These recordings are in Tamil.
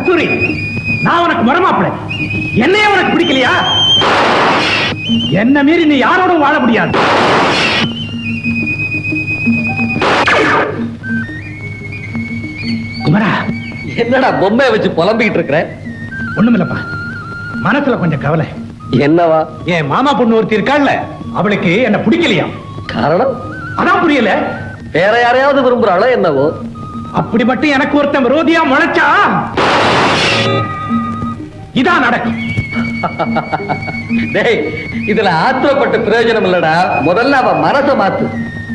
கஸ்தூரி, நான் உனக்கு மரமாப்பிள, என்னையே உனக்கு பிடிக்கலையா? என்ன மீறி நீ யாரோடும் வாழ முடியாது. குமரா, என்னடா பொம்மையை வச்சு புலம்பிக்கிட்டு இருக்கிற? ஒண்ணுமில்லப்பா, மனசுல கொஞ்சம் கவலை. என்னவா? என் மாமா பொண்ணு ஒருத்தி இருக்காள்ல, அவளுக்கு என்ன பிடிக்கலையா. காரணம் அதான் புரியல. வேற யாரையாவது விரும்புறாளோ என்னவோ? அப்படி மட்டும் எனக்கு ஒருத்தன் விரோதியா முளைச்சா இதான் நடக்கும். டேய், இதுல ஆத்திரப்பட்ட பிரயோஜனம் இல்லடா. முதல்ல அவ மனசை மாத்து.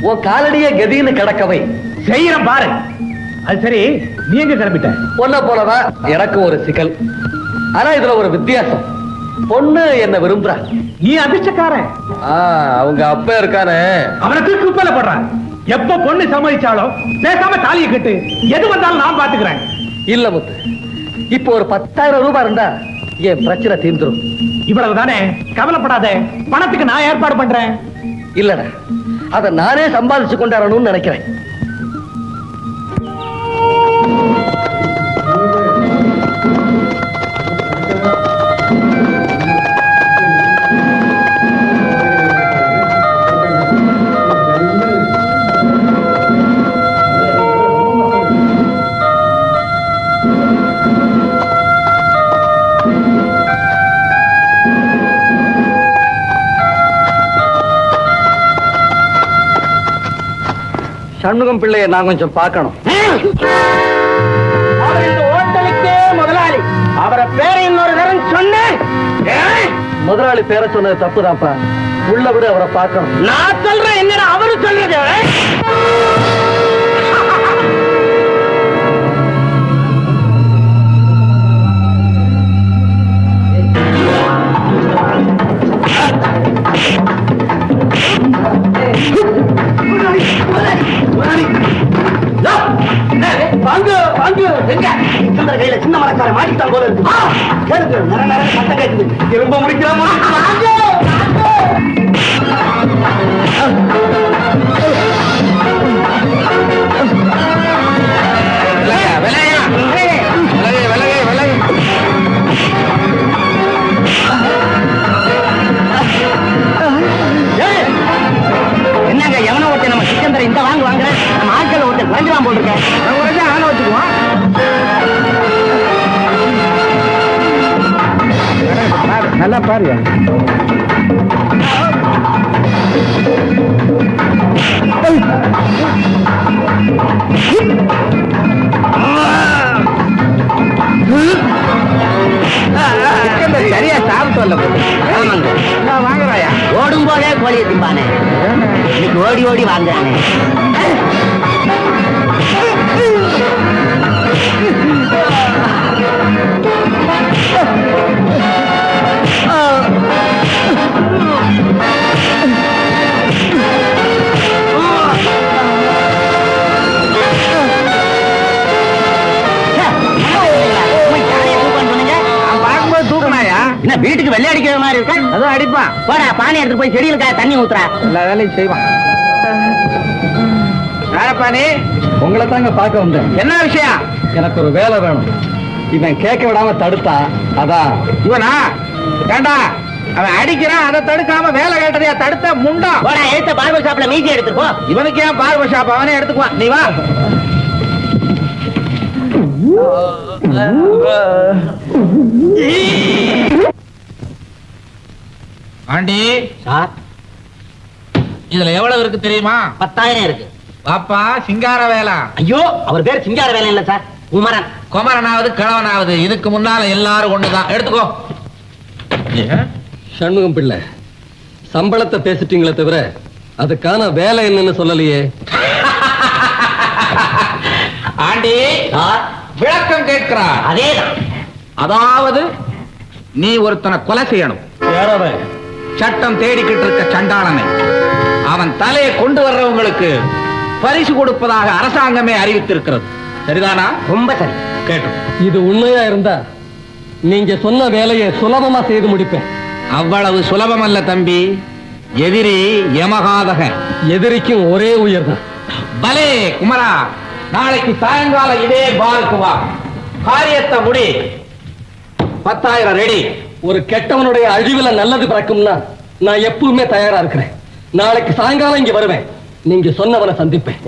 உன் காலடிய கதின்னு கிடக்கவை. செய்யறேன் பாரு. அது சரி, நீ எங்க கிளம்பிட்ட? பொண்ண போலதான் எனக்கு ஒரு சிக்கல். ஆனா இதுல ஒரு வித்தியாசம். பொண்ணு என்ன விரும்புறா. நீ அதிர்ஷ்டக்காரன். அவங்க அப்பா இருக்கானே, அவனை தூக்கி உப்பல போடுறான். எப்ப பொண்ணு சம்மதிச்சாலும் பேசாம தாலியை கட்டு, எது வந்தாலும் நான் பாத்துக்கிறேன். இல்ல முத்து, இப்போ ஒரு 10,000 ரூபாய் இருந்தா என் பிரச்சனை தீர்ந்துரும். இவ்வளவுதானே, கவலைப்படாத. பணத்துக்கு நான் ஏற்பாடு பண்றேன். இல்லடா, அத நானே சம்பாதிச்சு கொண்டாடணும்னு நினைக்கிறேன். சண்முகம் பிள்ளையை நான் கொஞ்சம் பார்க்கணும். அவர் இந்த ஹோட்டலுக்கே முதலாளி. அவரை பேரை இன்னொரு தரம் சொன்னேன். முதலாளி பேரை சொன்னது தப்புதான்ப்பா. உள்ள விட அவரை பார்க்கணும். நான் சொல்றேன், என்னடா அவரு சொல்றது? கையில சின்ன மரக்கார மாட்டிட்டான் போல இருக்கு. சத்தம் கேட்குது. எலும்ப முடிக்கலாமா? என்னங்க, எவனோ ஒருத்தர் நம்ம சிக்கந்தரை இந்த வாங்க நம்ம ஆட்கள் ஒருத்தர் குறைஞ்சிலாம் போட்டிருக்கேன். ஆன வச்சுக்குவோம். நல்லா பாரு. சரியா சாப்பிட்டு வரல. ஆமாங்க, வாங்குறாயா? ஓடும் போதே கோழியை திம்பானே, இன்னைக்கு ஓடி ஓடி வாங்குறானே. என்ன வீட்டுக்கு வெள்ளை அடிக்கிற மாதிரி இருக்க? அதான் அடிப்பான். போடா, பானை எடுத்து போய் செடியில தண்ணி ஊத்துறா. எல்லா வேலையும் செய்வான். பானி, உங்களை தாங்க பார்க்க வந்தேன். என்ன விஷயம்? எனக்கு ஒரு வேலை வேணும். இவன் கேட்க விடாம தடுத்தா. அதான். இவனா? ஏண்டா, அவன் அடிக்கிறான், அதை தடுக்காம வேலை கேட்டதையா தடுத்த முண்டா? போடா, எடுத்த பார்பர் ஷாப்ல மீசி எடுத்துப்போ. இவனுக்கு ஏன் பார்பர் ஷாப்? அவனே எடுத்துக்குவான். நீ வா. ஆண்டி சார், இதுல எவ்வளவு இருக்கு தெரியுமா? 10,000 இருக்கு. பாப்பா, சிங்கார வேலா. ஐயோ, அவர் பேர் சிங்கார வேலை இல்ல சார், குமரன். குமரனாவது கிழவனாவது இதுக்கு முன்னால எல்லாரும் ஒண்ணுதான். எடுத்துக்கோ. சண்முகம் பிள்ளை, சம்பளத்தை பேசிட்டீங்களே தவிர அதுக்கான வேலை என்னன்னு சொல்லலையே. ஆண்டி விளக்கம் கேட்கிறார். அதேதான். அதாவது நீ ஒருத்தனை கொலை செய்யணும். சட்டம் தேடிக்கிட்டு இருக்க சண்டாளனை, அவன் தலையை கொண்டு வர்றவங்களுக்கு பரிசு கொடுப்பதாக அரசாங்கமே அறிவித்திருக்கிறது. சரிதானா? ரொம்ப சரி. கேட்டோம். இது உண்மையா இருந்தா நீங்க சொன்ன வேலையை சுலபமா செய்து முடிப்பேன். அவ்வளவு சுலபம் அல்ல தம்பி. எதிரி யமகாதக. எதிரிக்கும் ஒரே உயர் தான். பலே குமரா, நாளைக்கு சாயங்காலம் இதே பாருக்கு வா. காரியத்தை முடி. 10,000 ரெடி. ஒரு கெட்டவனுடைய அழிவுல நல்லது பிறக்கும்னா நான் எப்பவுமே தயாரா இருக்கிறேன். நாளைக்கு சாயங்காலம் இங்க வருவேன். நீங்க சொன்னவனை சந்திப்பேன்.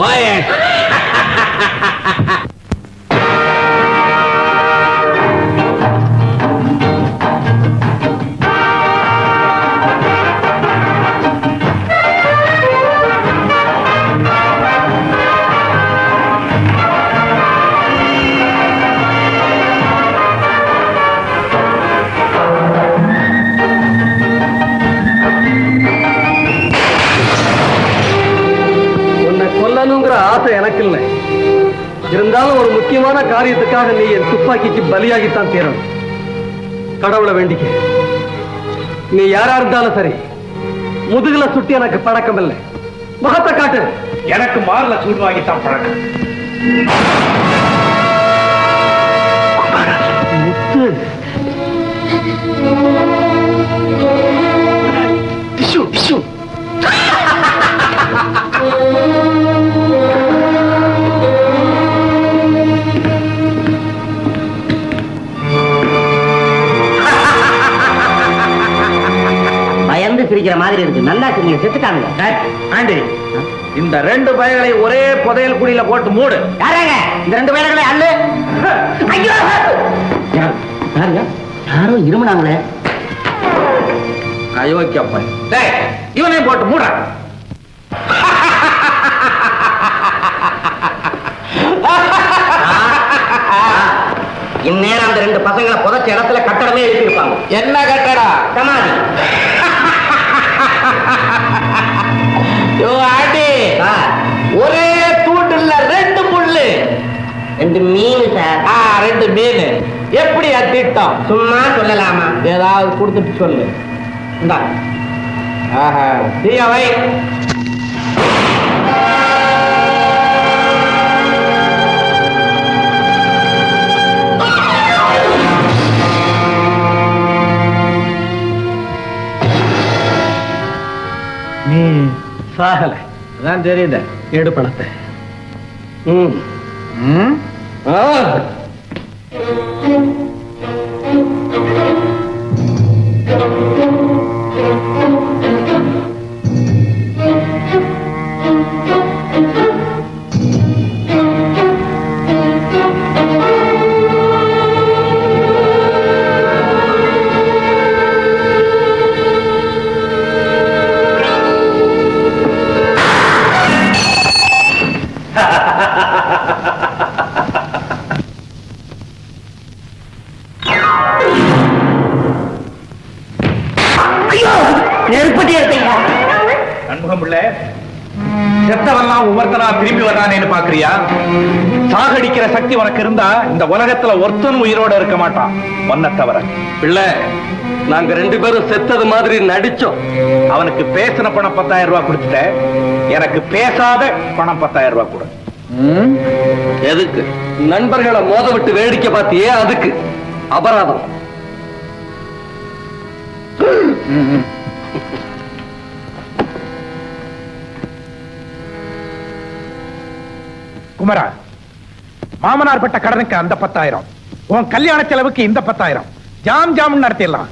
ஆசை எனக்கு இல்லை. இருந்தாலும் ஒரு முக்கியமான காரியத்துக்காக நீ என் துப்பாக்கிக்கு பலியாகித்தான் தீரணும். கடவுளை வேண்டிக்க. நீ யாரா இருந்தாலும் சரி, முதுகுல சுட்டி எனக்கு பழக்கம் இல்லை. முகத்தை காட்டு. எனக்கு மார்ல சூடு வாங்கித்தான் பழக்கம். முத்து டிஷு டிஷு. பயந்து சிரிக்கிற மாதிரி இருக்கு. நல்லா சிரிங்க. செத்துட்டாங்க. ஆண்டி, இந்த 2 பயங்களை ஒரே புதையல் குழியில போட்டு மூடு. யாராங்க இந்த 2 பயல்களை? அல்லு. ஐயோ, யாருங்க? யாரோ இருமுனாங்களே. அயோக்கியப்பன். டேய், இவனையும் போட்டு மூட. இந்நேரம் அந்த 2 பசங்களை புதைச்ச இடத்துல கட்டடமே எழுப்பியிருப்பாங்க. என்ன கட்டடா? சமாதி. ஆண்டி, ஒரே தூண்டு இல்ல, 2 முள்ளு. 2 மீன் சார். 2 மீன். எப்படி திட்டம்? சும்மா சொல்லலாமா? ஏதாவது கொடுத்துட்டு சொல்லு. இந்தா. ஆஹா, தீயவை. நீ சாகல. அதான் தெரியுது. எடு பணத்தை. செத்தவெல்லாம் ஒவ்வொருத்தரா திரும்பி வர்றானேன்னு பாக்குறியா? சாகடிக்கிற சக்தி உனக்கு இருந்தா இந்த உலகத்துல ஒருத்தனும் உயிரோட இருக்க மாட்டான், ஒன்ன தவிர. பிள்ளை, நாங்க 2 பேரும் செத்தது மாதிரி நடிச்சோம். அவனுக்கு பேசின பணம் 10,000 ரூபாய் கொடுத்துட்ட, எனக்கு பேசாத பணம் 10,000 ரூபாய் கொடு. எதுக்கு? நண்பர்களை மோத விட்டு வேடிக்கை பார்த்தியே, அதுக்கு அபராதம். குமரா, மாமனார் பட்ட கடனுக்கு அந்த 10,000, உன் கல்யாண செலவுக்கு இந்த 10,000 ஜாம் ஜாம் நடத்திடலாம்.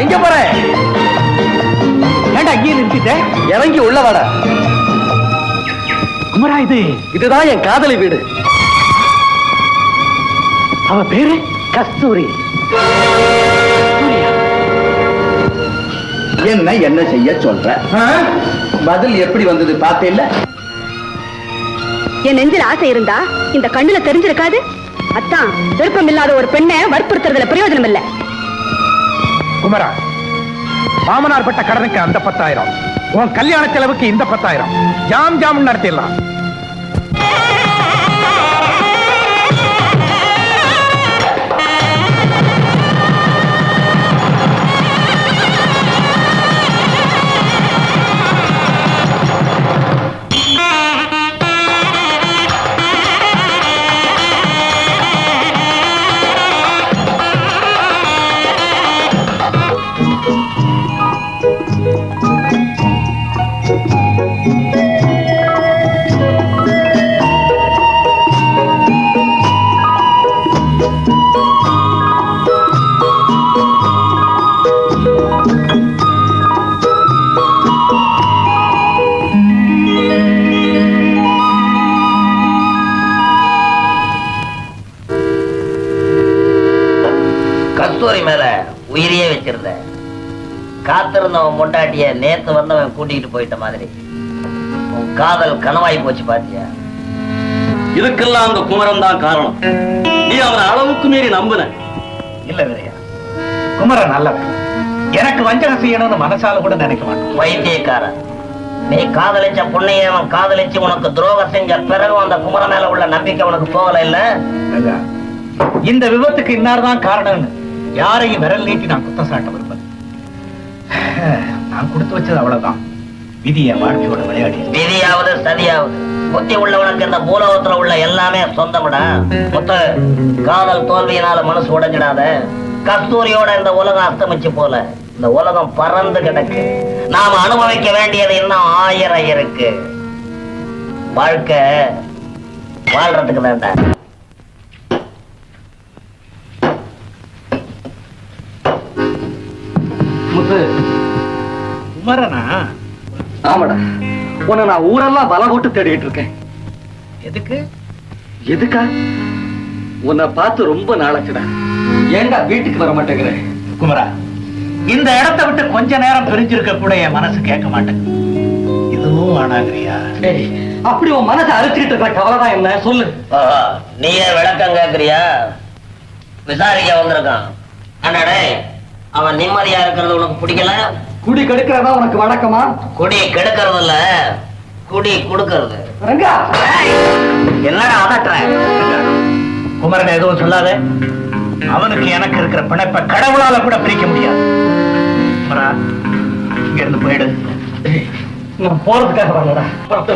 எங்க போற? ஏண்டா அங்கேயே நிறுத்திட்ட? இறங்கி உள்ள வாடா. குமரா, இதுதான் என் காதலி வீடு. அவ பேரு கஸ்தூரி. என்ன செய்ய சொல்ற? பதில் எப்படி வந்தது பார்த்தேல்ல? என் நெஞ்சில் ஆசை இருந்தா இந்த கண்ணுல தெரிஞ்சிருக்காது. அத்தான் விருப்பம் இல்லாத ஒரு பெண்ணை வற்புறுத்துறதுல பிரயோஜனம் இல்ல. குமரா, மாமனார் பட்ட கடனுக்கு அந்த 10,000, உன் கல்யாண செலவுக்கு இந்த 10,000 ஜாம் ஜாம் நடத்திடலாம். கஸ்தூரி மேல உயிரியே வச்சிருந்த காத்திருந்தவன் முண்டாட்டிய நேத்து வந்தவன் கூட்டிட்டு போயிட்ட மாதிரி உன் காதல் கனவாய் போச்சு பாத்தியா? இதுக்கெல்லாம் அந்த குமரன் தான் காரணம். நீ அவனை அளவுக்கு மீறி நம்புன. இல்ல வீரையா, குமரன் நல்லவன். எனக்கு வஞ்சகம் செய்யணும்னு மனசால கூட நினைக்க மாட்டேன். வைத்தியக்காரன், நீ காதலிச்ச பொண்ணைய அவன் காதலிச்சு உனக்கு துரோகம் செஞ்ச பிறகு அந்த குமர மேல உள்ள நம்பிக்கை உனக்கு போகல இல்ல? இந்த விபத்துக்கு இன்னார்தான் காரணம்னு யாரையும் விரல் நீட்டி நான் குத்தம் சாட்ட விரும்பல. நான் கொடுத்து வச்சது அவ்வளவுதான். விதிய வாழ்க்கையோட விளையாடி. விதியாவது சதியாவது புத்தி உள்ளவனுக்கு இந்த பூலோகத்துல உள்ள எல்லாமே சொந்தமிடா. மொத்த காதல் தோல்வியினால மனசு உடைஞ்சிடாத. கஸ்தூரியோட இந்த உலகம் அஸ்தமிச்சு போல இந்த உலகம் பறந்து கிடக்கு. நாம அனுபவிக்க வேண்டியது இன்னும் 1000 இருக்கு. வாழ்க்கை வாழ்றதுக்கு தான்டா. முத்து, குமரனா? ஆமாடா, உன்னை நான் ஊரெல்லாம் வலை போட்டு தேடிட்டு இருக்கேன். எதுக்கு? எதுக்கா? உன்னை பார்த்து ரொம்ப நாளாச்சுடா. ஏண்டா வீட்டுக்கு வர மாட்டேங்கிற? குமரா, இந்த இடத்தை விட்டு கொஞ்ச நேரம் பிரிஞ்சிருக்க கூட என் மனசு கேட்க மாட்டேங்குது. இதுவும் ஆனாகிறியா? அப்படி உன் மனசை அறுத்துக்கிட்டு இருக்க கவலைதான் என்ன சொல்லு. நீயே விளக்கம் கேக்குறியா? விசாரிக்க வந்திருக்கான். அண்ணாடே, அவன் நிம்மதியா இருக்கிறது உனக்கு பிடிக்கல? குடி கெடுக்கிறதா உனக்கு வழக்கமா? குடி கெடுக்கிறது இல்ல, குடி கொடுக்கறது. என்னடா அதட்டுற? குமரன் எதுவும் சொல்லாத. அவனுக்கு எனக்கு இருக்கிற பிணைப்பை கடவுளால கூட பிரிக்க முடியாது. குமரா, இங்க இருந்து போயிடு. நான் போறதுக்காக வரலடா.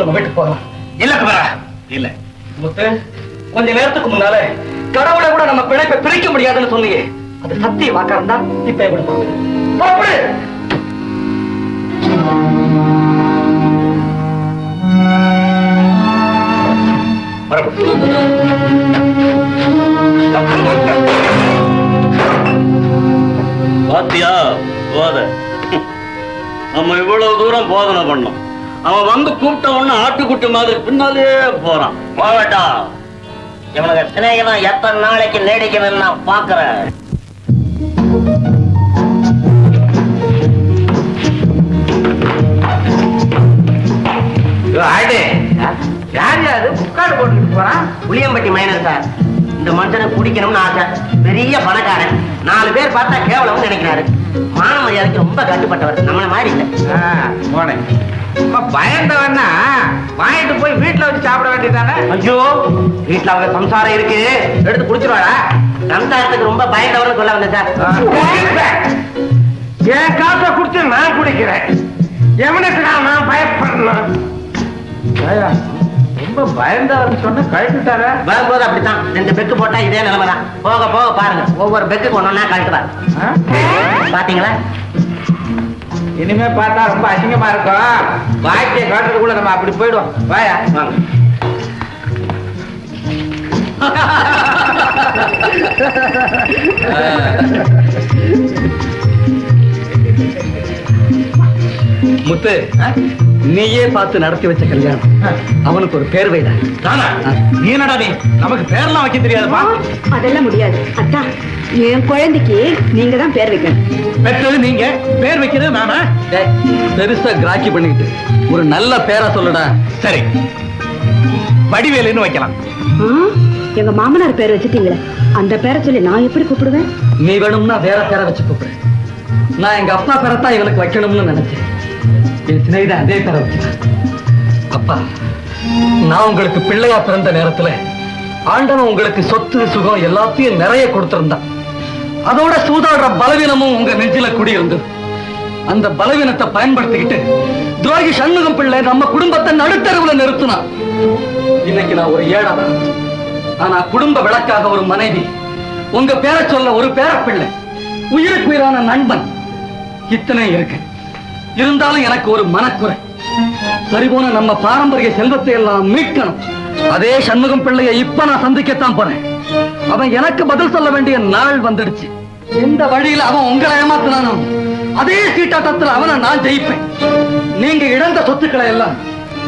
நம்ம வீட்டுக்கு போகலாம். இல்ல குமரா, இல்ல. முத்து, கொஞ்ச நேரத்துக்கு முன்னால கடவுளை கூட நம்ம பிணைப்பை பிரிக்க முடியாதுன்னு சொன்னீங்க. அது சத்திய வாக்காரம் தான். இப்ப எப்படி போகுது? பாத்தியா போத, நம்ம இவ்வளவு தூரம் போதனை பண்ணோம். அவன் வந்து கூப்பிட்ட உடனே ஆட்டுக்குட்டி மாதிரி பின்னாலே போறான். போகட்டா, இவனுக்கு சிநேகிதம் எத்தனை நாளைக்கு நீடிக்கணும்னு நான் பாக்குறேன். புளியம்பட்டி மைனர் சார், இந்த மனுஷனை குடிக்கணும்னு ஆசை. பெரிய பணக்காரன், 4 பேர் பார்த்தா கேவலம் நினைக்கிறாரு. மான மரியாதைக்கு ரொம்ப கட்டுப்பட்டவர். நம்மள மாதிரி இல்ல. போனேன் பயந்தவன்னா வாங்கிட்டு போய் வீட்டுல வச்சு சாப்பிட வேண்டியதானே? ஐயோ, வீட்டுல அவங்க சம்சாரம் இருக்கு, எடுத்து குடிச்சிருவாடா. சம்சாரத்துக்கு ரொம்ப பயந்தவர்னு சொல்ல வந்தேன் சார். என் காசை குடிச்சு நான் குடிக்கிறேன். எவனுக்கு நான் பயப்படணும்? ரொம்ப ரொம்ப பயந்தாருன்னு சொன்ன கழட்டுட்டாரா? வரும்போது அப்படித்தான் 2 பெக்கு போட்டா இதே நிலைமைதான். போக போக பாருங்க, ஒவ்வொரு பெக்கு ஒண்ணா கழட்டுவார். ஆ? பாத்தீங்களா? இனிமே பார்த்தா ரொம்ப அசிங்கமா இருக்கும். வாழ்க்கையை காட்டுறதுக்குள்ள நம்ம அப்படி போயிடுவோம். வாயா வாங்க. முத்து, நீயே பார்த்து நடத்தி வச்ச கல்யாணம். அவனுக்கு ஒரு பேர் வைடா. நீ என்னடா நீ நமக்கு பேர்லாம் வைக்க தெரியாதுப்பா. அதெல்லாம் முடியாது அத்தா. என் குழந்தைக்கு நீங்க தான் பேர் வைக்கணும். பெற்றது நீங்க, பேர் வைக்கிறது நானா? டேய், பெருசா கிராக்கி பண்ணிக்கிட்டு ஒரு நல்ல பேரா சொல்லுடா. சரி, வடிவேலுன்னு வைக்கலாம். ஆ, எங்க மாமனார் பேர் வச்சுட்டீங்களே, அந்த பேரை சொல்லி நான் எப்படி கூப்பிடுவேன்? நீ வேணும்னா வேற பேரை வச்சு கூப்பிடு. நான் எங்க அப்பா பேரத்தான் இவனுக்கு வைக்கணும்னு நினைச்சேன். என் சிநேகிதன் அதே பேரை வச்சுட்டேன். அப்பா, நான் உங்களுக்கு பிள்ளையா பிறந்த நேரத்துல ஆண்டவன் உங்களுக்கு சொத்து சுகம் எல்லாத்தையும் நிறைய கொடுத்திருந்தான். அதோட சூதாடுற பலவீனமும் உங்க நெஞ்சில குடியிருந்தது. அந்த பலவீனத்தை பயன்படுத்திக்கிட்டு துரோகி சண்முகம் பிள்ளை நம்ம குடும்பத்தை நடுத்தரவுல நிறுத்தினான். இன்னைக்கு நான் ஒரு ஏழாதான், ஆனா குடும்ப விளக்காக ஒரு மனைவி, உங்க பேரை சொல்ல ஒரு பேரப்பிள்ளை, உயிருக்கு உயிரான நண்பன், இத்தனை இருக்கு. இருந்தாலும் எனக்கு ஒரு மனக்குறை. சரிபோன நம்ம பாரம்பரிய செல்வத்தை எல்லாம் மீட்கணும். அதே சண்முகம் பிள்ளையை இப்ப நான் சந்திக்கத்தான் போறேன். அவன் எனக்கு பதில் சொல்ல வேண்டிய நாள் வந்துடுச்சு. எந்த வழியில அவன் உங்களை ஏமாத்தினானோ அதே சீட்டாட்டத்தில் அவனை நான் ஜெயிப்பேன். நீங்க இழந்த சொத்துக்களை எல்லாம்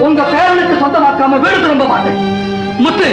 உங்க பேரனுக்கு சொந்தமாக்காம வீடு திரும்ப மாட்டேன். முத்து,